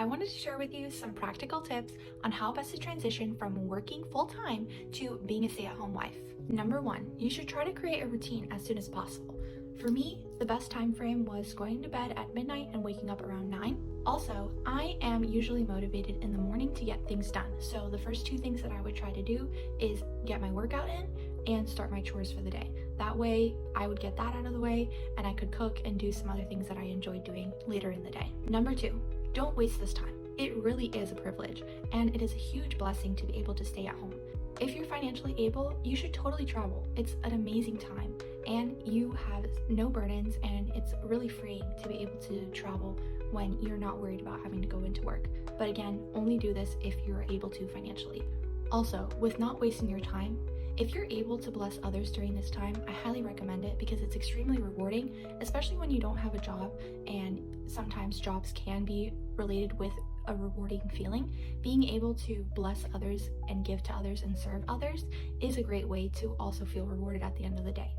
I wanted to share with you some practical tips on how best to transition from working full-time to being a stay-at-home wife. Number one, you should try to create a routine as soon as possible. For me, the best time frame was going to bed at midnight and waking up around 9. Also, I am usually motivated in the morning to get things done. So the first two things that I would try to do is get my workout in and start my chores for the day. That way I would get that out of the way and I could cook and do some other things that I enjoyed doing later in the day. Number two, don't waste this time. It really is a privilege and it is a huge blessing to be able to stay at home. If you're financially able, you should totally travel. It's an amazing time and you have no burdens, and it's really freeing to be able to travel when you're not worried about having to go into work. But again, only do this if you're able to financially. Also, with not wasting your time, if you're able to bless others during this time, I highly recommend it because it's extremely rewarding, especially when you don't have a job, and sometimes jobs can be related with a rewarding feeling. Being able to bless others and give to others and serve others is a great way to also feel rewarded at the end of the day.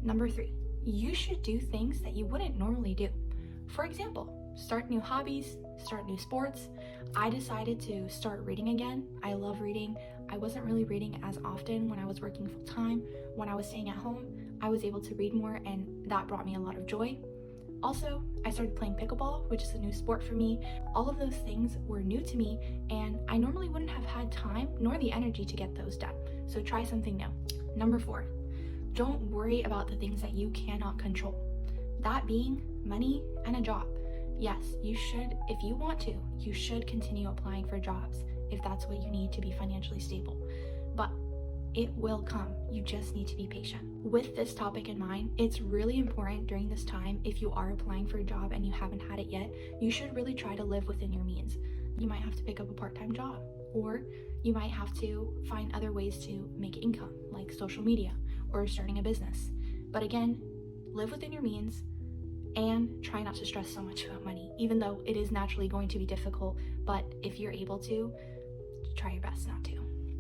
Number three, you should do things that you wouldn't normally do. For example, start new hobbies, start new sports. I decided to start reading again. I love reading. I wasn't really reading as often when I was working full time. When I was staying at home, I was able to read more, and that brought me a lot of joy. Also, I started playing pickleball, which is a new sport for me. All of those things were new to me, and I normally wouldn't have had time nor the energy to get those done. So try something new. Number four, don't worry about the things that you cannot control. That being money and a job. Yes, you should, if you want to, you should continue applying for jobs if that's what you need to be financially stable. But it will come. You just need to be patient. With this topic in mind, it's really important during this time, if you are applying for a job and you haven't had it yet, you should really try to live within your means. You might have to pick up a part-time job, or you might have to find other ways to make income, like social media or starting a business. But again, live within your means and try not to stress so much about money, even though it is naturally going to be difficult. But if you're able to, try your best not to.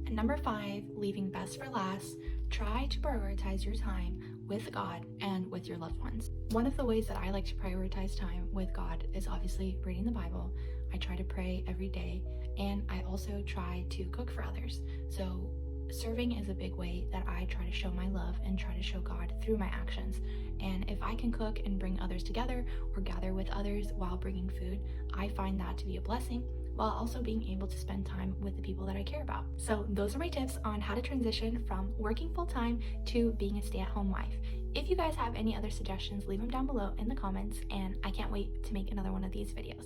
And number five, leaving best for last, try to prioritize your time with God and with your loved ones. One of the ways that I like to prioritize time with God is obviously reading the Bible. I try to pray every day, and I also try to cook for others. So serving is a big way that I try to show my love and try to show God through my actions. And if I can cook and bring others together or gather with others while bringing food, I find that to be a blessing, while also being able to spend time with the people that I care about. So those are my tips on how to transition from working full-time to being a stay-at-home wife. If you guys have any other suggestions, leave them down below in the comments, and I can't wait to make another one of these videos.